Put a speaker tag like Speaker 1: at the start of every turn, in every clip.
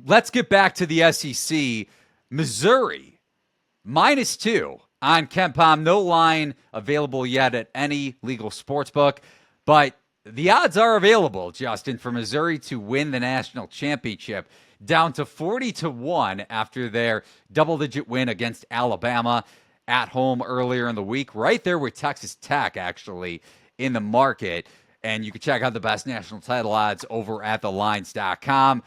Speaker 1: let's get back to the SEC. Missouri, -2 on KenPom. No line available yet at any legal sports book, but the odds are available, Justin, for Missouri to win the national championship, down to 40-1 after their double-digit win against Alabama at home earlier in the week. Right there with Texas Tech, actually, in the market. And you can check out the best national title odds over at thelines.com.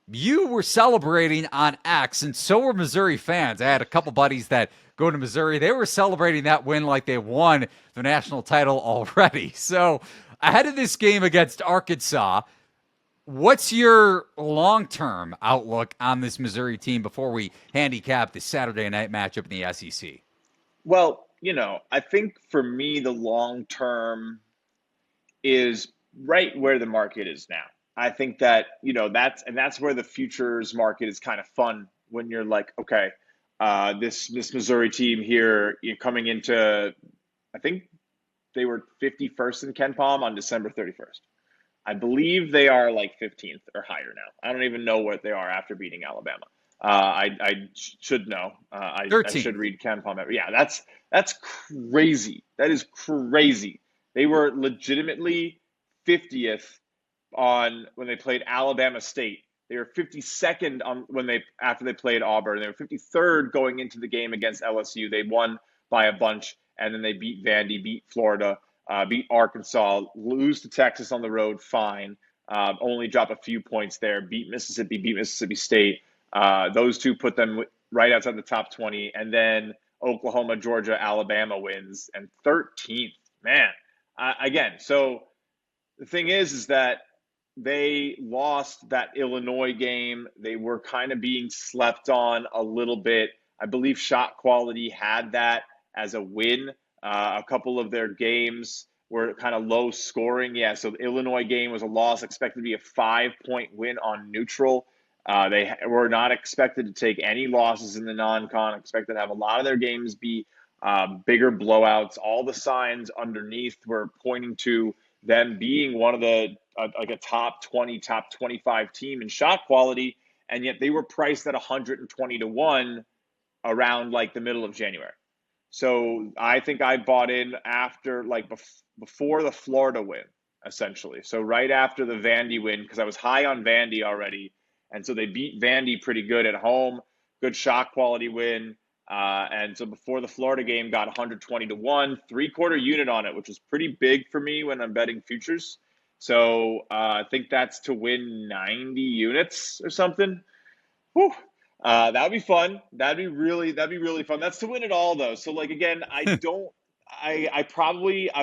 Speaker 1: You were celebrating on X, and so were Missouri fans. I had a couple buddies that go to Missouri. They were celebrating that win like they won the national title already. So ahead of this game against Arkansas, what's your long-term outlook on this Missouri team before we handicap the Saturday night matchup in the SEC?
Speaker 2: Well, I think for me, the long term is right where the market is now. I think that, that's where the futures market is kind of fun when you're like, okay, this Missouri team here, coming into, I think they were 51st in KenPom on December 31st. I believe they are like 15th or higher now. I don't even know what they are after beating Alabama. I should know. I should read KenPom. Yeah, that's crazy. That is crazy. They were legitimately 50th on when they played Alabama State. They were 52nd on after they played Auburn. They were 53rd going into the game against LSU. They won by a bunch, and then they beat Vandy, beat Florida, beat Arkansas, lose to Texas on the road, fine. Only drop a few points there. Beat Mississippi State. Those two put them right outside the top 20. And then Oklahoma, Georgia, Alabama wins. And 13th, man. Again, so the thing is that they lost that Illinois game. They were kind of being slept on a little bit. I believe Shot Quality had that as a win. A couple of their games were kind of low scoring. Yeah, so the Illinois game was a loss, expected to be a 5-point win on neutral. They were not expected to take any losses in the non-con, expected to have a lot of their games be bigger blowouts. All the signs underneath were pointing to them being one of the like a top 20, top 25 team in shot quality, and yet they were priced at 120-1 around like the middle of January. So I think I bought in after before the Florida win, essentially. So right after the Vandy win, because I was high on Vandy already, and so they beat Vandy pretty good at home, good shot quality win. And so before the Florida game, got 120-1, 3/4 unit on it, which is pretty big for me when I'm betting futures. So I think that's to win 90 units or something. Whew. That would be fun. That'd be really fun. That's to win it all though. So again, I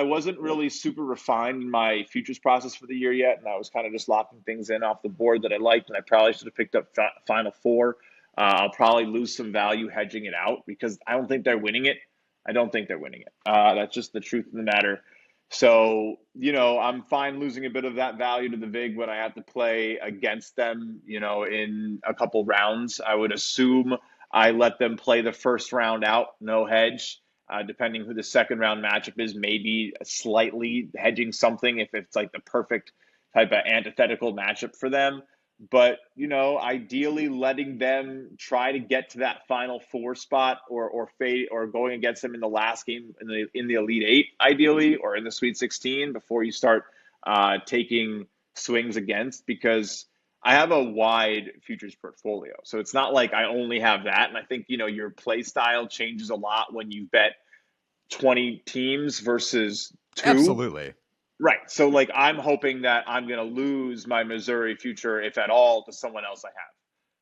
Speaker 2: wasn't really super refined in my futures process for the year yet, and I was kind of just locking things in off the board that I liked, and I probably should have picked up Final Four. I'll probably lose some value hedging it out because I don't think they're winning it. That's just the truth of the matter. So, I'm fine losing a bit of that value to the VIG when I have to play against them, in a couple rounds. I would assume I let them play the first round out, no hedge, depending who the second round matchup is, maybe slightly hedging something if it's like the perfect type of antithetical matchup for them. But, ideally letting them try to get to that Final Four spot or fade or going against them in the last game in the Elite Eight, ideally, or in the Sweet 16 before you start taking swings against, because I have a wide futures portfolio. So it's not like I only have that. And I think, your play style changes a lot when you bet 20 teams versus 2.
Speaker 1: Absolutely.
Speaker 2: Right. So I'm hoping that I'm going to lose my Missouri future, if at all, to someone else I have.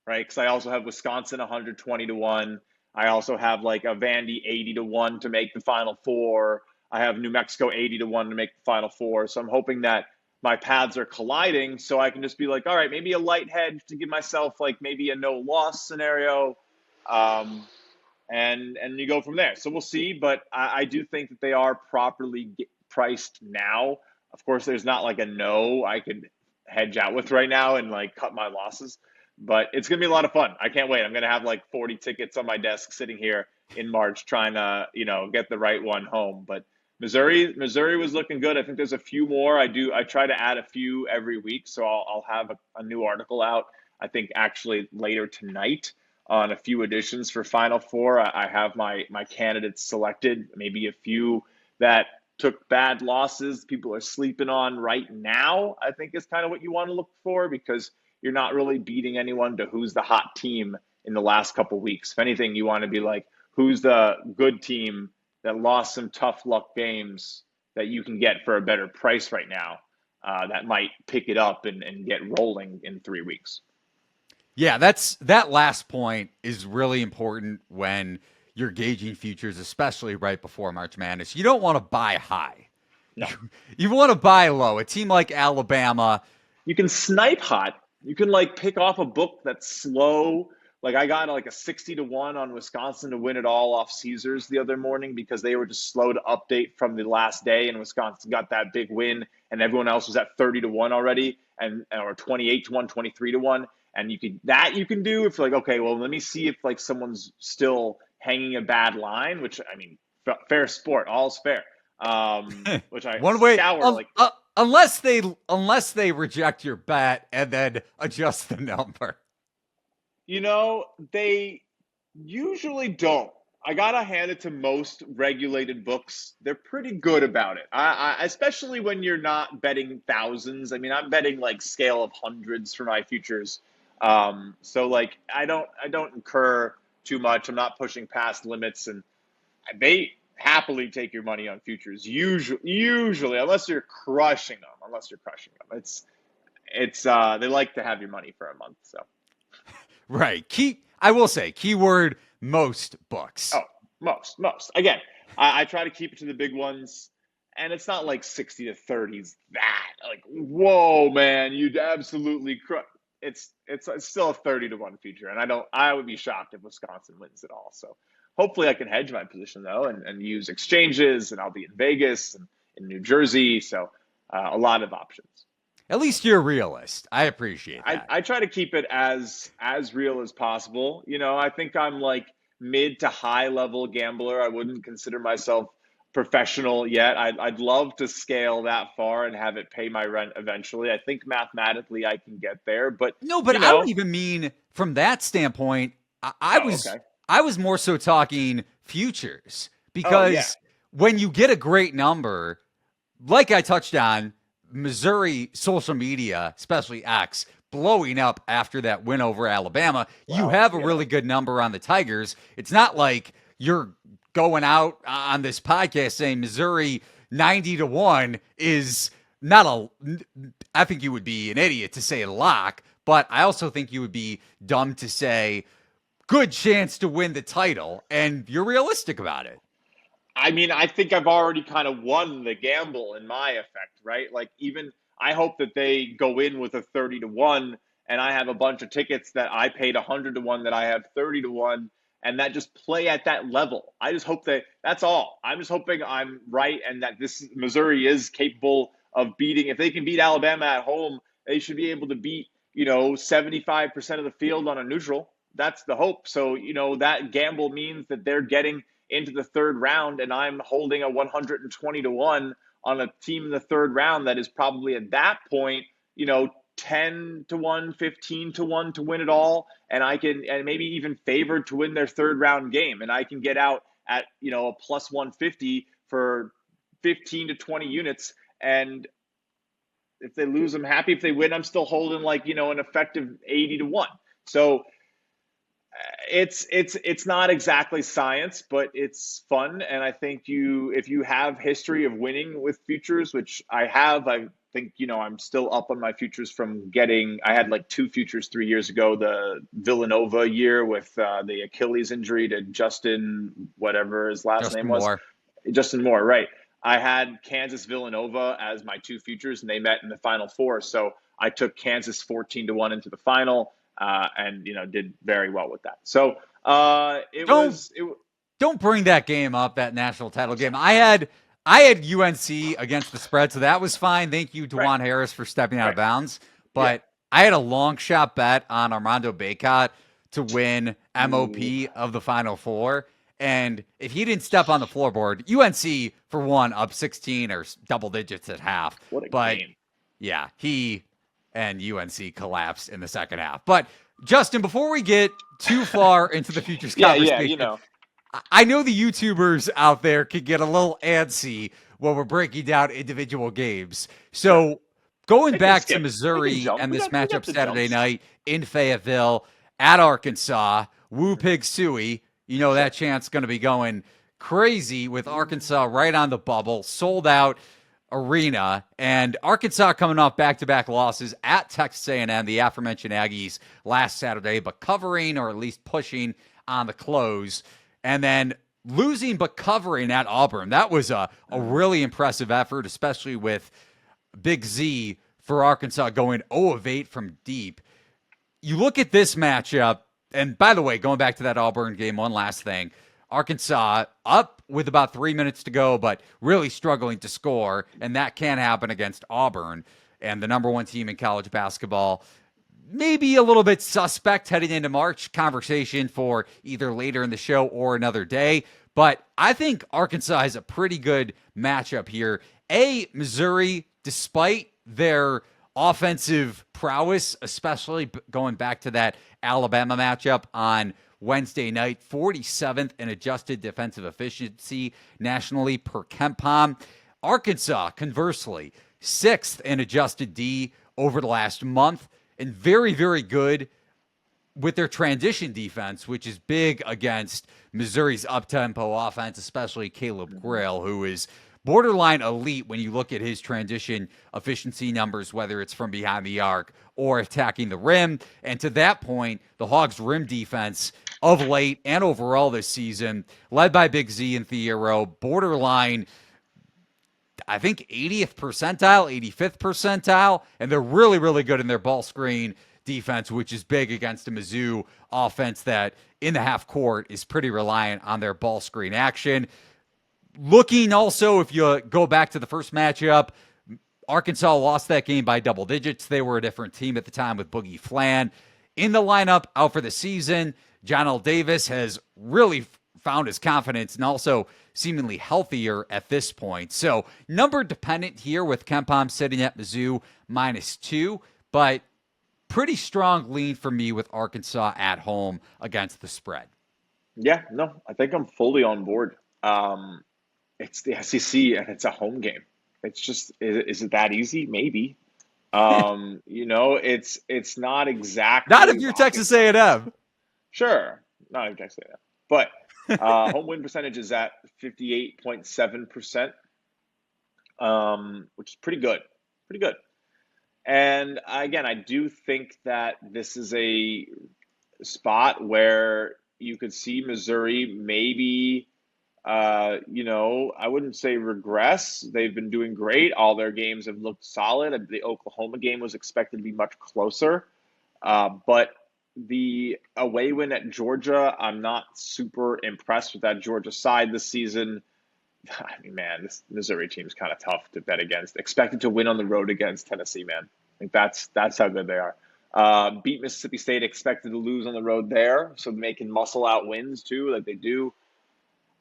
Speaker 2: Right. Because I also have Wisconsin 120-1. I also have a Vandy 80-1 to make the Final Four. I have New Mexico 80-1 to make the Final Four. So I'm hoping that my paths are colliding so I can just be all right, maybe a light hedge to give myself maybe a no loss scenario. And you go from there. So we'll see. But I do think that they are properly priced now. Of course, there's not a no I could hedge out with right now and cut my losses, but it's going to be a lot of fun. I can't wait. I'm going to have 40 tickets on my desk sitting here in March trying to, get the right one home. But Missouri was looking good. I think there's a few more. I try to add a few every week. So I'll have a new article out I think actually later tonight on a few editions for Final Four. I have my candidates selected, maybe a few that took bad losses people are sleeping on right now, I think is kind of what you want to look for, because you're not really beating anyone to who's the hot team in the last couple weeks. If anything, you want to be like, who's the good team that lost some tough luck games that you can get for a better price right now, that might pick it up and get rolling in 3 weeks.
Speaker 1: Yeah, that last point is really important when you're gauging futures, especially right before March Madness. You don't want to buy high.
Speaker 2: No.
Speaker 1: You want to buy low. A team like Alabama,
Speaker 2: You can snipe hot. You can like pick off a book that's slow. Like I got like a 60-1 on Wisconsin to win it all off Caesars the other morning because they were just slow to update from the last day, and Wisconsin got that big win, and everyone else was at 30-1 already, and or 28-1, 23-1. And you can do if like, okay, well, let me see if like someone's still hanging a bad line, which I mean, fair sport, all's fair. Which I
Speaker 1: one way
Speaker 2: scour like.
Speaker 1: unless they reject your bet and then adjust the number.
Speaker 2: They usually don't. I gotta hand it to most regulated books. They're pretty good about it. I especially when you're not betting thousands. I mean, I'm betting like scale of hundreds for my futures. So like I don't incur too much. I'm not pushing past limits, and they happily take your money on futures. Usually, unless you're crushing them. It's they like to have your money for a month. So.
Speaker 1: Right. I will say, keyword most books.
Speaker 2: Oh, most. Again, I try to keep it to the big ones, and it's not like 60 to 30s that. Like, whoa, man, you'd absolutely crush. It's still a 30-1 future, and I would be shocked if Wisconsin wins it all. So hopefully I can hedge my position, though, and use exchanges, and I'll be in Vegas and in New Jersey. So a lot of options.
Speaker 1: At least you're a realist. I appreciate that.
Speaker 2: I try to keep it as real as possible. I think I'm like mid to high level gambler. I wouldn't consider myself professional yet. I'd love to scale that far and have it pay my rent eventually. I think mathematically I can get there, but
Speaker 1: no, but I don't even mean from that standpoint. I was more so talking futures, because when you get a great number, like I touched on, Missouri social media, especially X, blowing up after that win over Alabama. Wow, you have a really good number on the Tigers. It's not like you're going out on this podcast saying Missouri 90-1 is not I think you would be an idiot to say a lock, but I also think you would be dumb to say good chance to win the title, and you're realistic about it.
Speaker 2: I mean, I think I've already kind of won the gamble in my effect, right? Like, even I hope that they go in with a 30-1, and I have a bunch of tickets that I paid 100-1 that I have 30-1, and that just play at that level. I just hope that's all. I'm just hoping I'm right, and that this Missouri is capable of beating. If they can beat Alabama at home, they should be able to beat 75% of the field on a neutral. That's the hope. So that gamble means that they're getting into the third round, and I'm holding a 120-1 on a team in the third round that is probably at that point, 10-1, 15-1 to win it all, and maybe even favored to win their third round game, and I can get out at a plus 150 for 15 to 20 units, and if they lose, I'm happy. If they win, I'm still holding like an effective 80-1. So it's not exactly science, but it's fun. And I think if you have history of winning with futures, which I have, I think, I'm still up on my futures from I had like 2 futures 3 years ago, the Villanova year with the Achilles injury to Justin, whatever his last name was. Justin Moore, right. I had Kansas Villanova as my 2 futures, and they met in the Final Four. So I took Kansas 14-1 into the final. And did very well with that. So
Speaker 1: don't bring that game up, that national title game. I had UNC against the spread, so that was fine. Thank you, DeJuan Harris, for stepping out of bounds. But I had a long shot bet on Armando Bacot to win MOP of the Final Four. And if he didn't step on the floorboard, UNC, for one, up 16 or double digits at half.
Speaker 2: What a
Speaker 1: but
Speaker 2: game.
Speaker 1: Yeah, he and UNC collapsed in the second half. But Justin, before we get too far into the futures
Speaker 2: Yeah,
Speaker 1: conversation, I know the YouTubers out there could get a little antsy when we're breaking down individual games.
Speaker 2: sure.
Speaker 1: So going
Speaker 2: They can
Speaker 1: back to
Speaker 2: skip. They can
Speaker 1: Missouri
Speaker 2: jump.
Speaker 1: and
Speaker 2: We
Speaker 1: this
Speaker 2: got
Speaker 1: matchup
Speaker 2: the
Speaker 1: Saturday
Speaker 2: jumps.
Speaker 1: night in Fayetteville at Arkansas, Woo Pig Suey, you know
Speaker 2: Sure.
Speaker 1: that chant's going to be going crazy with Arkansas right on the bubble, sold out arena, and Arkansas coming off back-to-back losses at Texas A&M, the aforementioned Aggies last Saturday, but covering or at least pushing on the close, and then losing but covering at Auburn. That was a really impressive effort, especially with Big Z for Arkansas going 0 of 8 from deep. You look at this matchup, and by the way, going back to that Auburn game, one last thing. Arkansas up with about 3 minutes to go, but really struggling to score, and that can happen against Auburn and the number one team in college basketball. Maybe a little bit suspect heading into March. Conversation for either later in the show or another day. But I think Arkansas has a pretty good matchup here. Missouri, despite their offensive prowess, especially going back to that Alabama matchup on Wednesday night, 47th in adjusted defensive efficiency nationally per KenPom. Arkansas, conversely, 6th in adjusted D over the last month, and very, very good with their transition defense, which is big against Missouri's up-tempo offense, especially Caleb Grill, who is borderline elite when you look at his transition efficiency numbers, whether it's from behind the arc or attacking the rim. And to that point, the Hogs' rim defense of late and overall this season, led by Big Z and Thiero, borderline, I think 80th percentile, 85th percentile, and they're really, really good in their ball screen defense, which is big against a Mizzou offense that in the half court is pretty reliant on their ball screen action. Looking also, if you go back to the first matchup, Arkansas lost that game by double digits. They were a different team at the time with Boogie Flan in the lineup, out for the season. John L. Davis has really found his confidence and also seemingly healthier at this point. So number dependent here with KenPom sitting at Mizzou -2, but pretty strong lean for me with Arkansas at home against the spread.
Speaker 2: Yeah, no, I think I'm fully on board. It's the SEC and it's a home game. It's just, is it that easy? Maybe. It's not
Speaker 1: Not if
Speaker 2: exactly
Speaker 1: you're
Speaker 2: rocket
Speaker 1: Texas
Speaker 2: science.
Speaker 1: A&M.
Speaker 2: Sure, not exactly that, but home win percentage is at 58.7%, which is pretty good, pretty good. And again, I do think that this is a spot where you could see Missouri maybe, I wouldn't say regress. They've been doing great. All their games have looked solid. The Oklahoma game was expected to be much closer. But the away win at Georgia, I'm not super impressed with that Georgia side this season. I mean, man, this Missouri team is kind of tough to bet against. Expected to win on the road against Tennessee, man. I think that's how good they are. Beat Mississippi State, expected to lose on the road there, so they can muscle out wins too, like they do.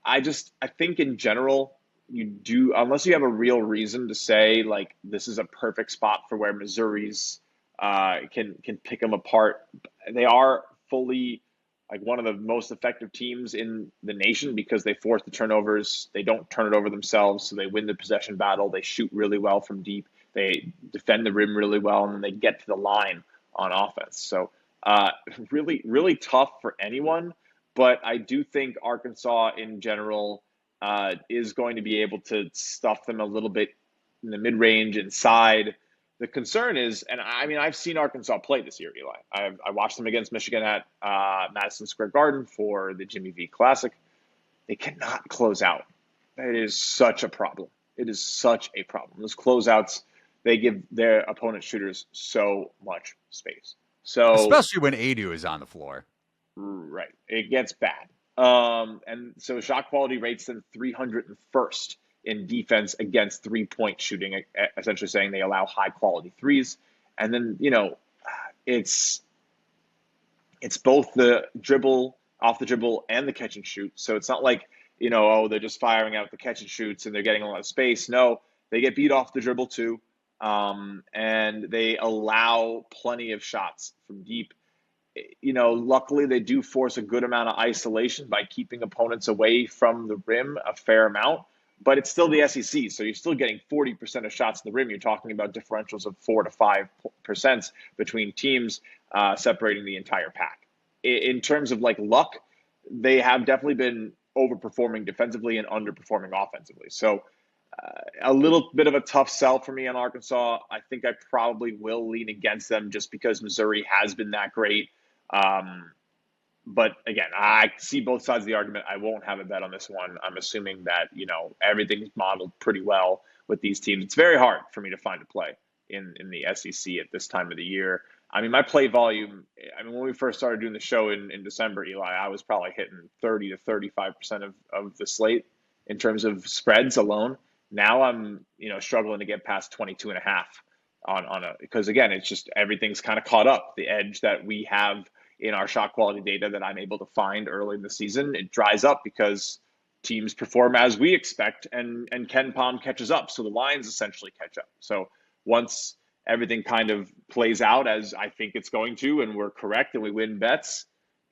Speaker 2: I think in general, you do, unless you have a real reason to say like this is a perfect spot for where Missouri's can pick them apart. They are fully like one of the most effective teams in the nation because they force the turnovers. They don't turn it over themselves, so they win the possession battle. They shoot really well from deep. They defend the rim really well, and then they get to the line on offense. So really, really tough for anyone. But I do think Arkansas in general is going to be able to stuff them a little bit in the mid-range inside. The concern is, and I mean, I've seen Arkansas play this year, Eli. I watched them against Michigan at Madison Square Garden for the Jimmy V Classic. They cannot close out. It is such a problem. It is such a problem. Those closeouts, they give their opponent shooters so much space. So
Speaker 1: Especially when Adu is on the floor.
Speaker 2: right. It gets bad. And so shot quality rates them 301st in defense against 3-point shooting, essentially saying they allow high quality threes. And then, it's both the dribble, off the dribble, and the catch and shoot. So it's not like, they're just firing out the catch and shoots and they're getting a lot of space. No, they get beat off the dribble too. and they allow plenty of shots from deep. Luckily they do force a good amount of isolation by keeping opponents away from the rim a fair amount, but it's still the SEC. So you're still getting 40% of shots in the rim. You're talking about differentials of 4 to 5% between teams, separating the entire pack. In terms of like luck, they have definitely been overperforming defensively and underperforming offensively. So a little bit of a tough sell for me on Arkansas. I think I probably will lean against them just because Missouri has been that great. But again, I see both sides of the argument. I won't have a bet on this one. I'm assuming that, everything's modeled pretty well with these teams. It's very hard for me to find a play in the SEC at this time of the year. I mean, my play volume, when we first started doing the show in December, Eli, I was probably hitting 30 to 35% of the slate in terms of spreads alone. Now I'm, struggling to get past 22 and a half because again, it's just everything's kind of caught up. The edge that we have in our shot quality data that I'm able to find early in the season, it dries up because teams perform as we expect and Ken Palm catches up. So the lines essentially catch up. So once everything kind of plays out as I think it's going to, and we're correct and we win bets,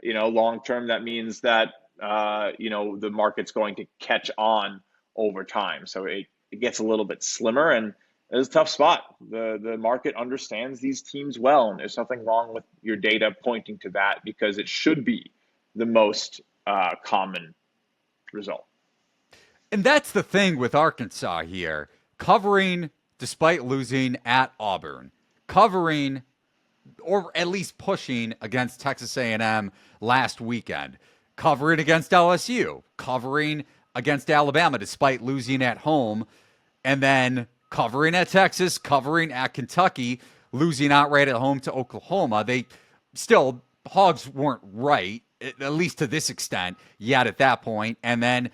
Speaker 2: long term, that means that, the market's going to catch on over time. So it gets a little bit slimmer and it's a tough spot. The market understands these teams well, and there's nothing wrong with your data pointing to that because it should be the most common result.
Speaker 1: And that's the thing with Arkansas here. Covering despite losing at Auburn. Covering or at least pushing against Texas A&M last weekend. Covering against LSU. Covering against Alabama despite losing at home. And then covering at Texas, covering at Kentucky, losing outright at home to Oklahoma. Hogs weren't right, at least to this extent, yet at that point. And then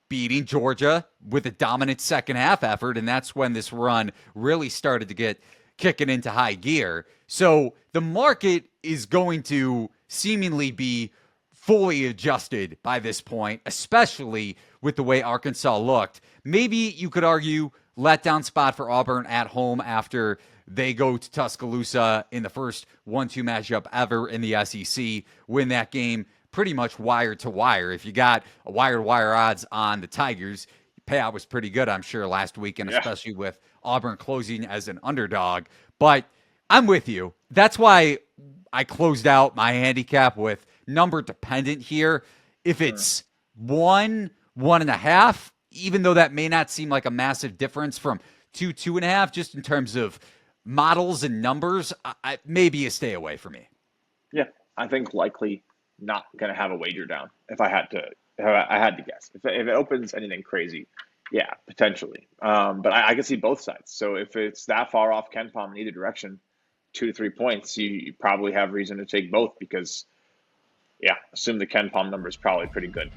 Speaker 1: beating Georgia with a dominant second half effort. And that's when this run really started to get kicking into high gear. So the market is going to seemingly be fully adjusted by this point, especially with the way Arkansas looked. Maybe you could argue letdown spot for Auburn at home after they go to Tuscaloosa in the first 1-2 matchup ever in the SEC, win that game pretty much wire to wire. If you got a wire-to-wire odds on the Tigers, payout was pretty good, I'm sure, last week, and especially with Auburn closing as an underdog. But I'm with you. That's why I closed out my handicap with number dependent here. If it's 1.5, even though that may not seem like a massive difference from 2.5, just in terms of models and numbers, maybe a stay away for me.
Speaker 2: Yeah, I think likely not going to have a wager down if I had to guess. If it opens anything crazy, yeah, potentially. But I can see both sides. So if it's that far off Ken Palm in either direction, 2 to 3 points, you probably have reason to take both because, assume the Ken Palm number is probably pretty good.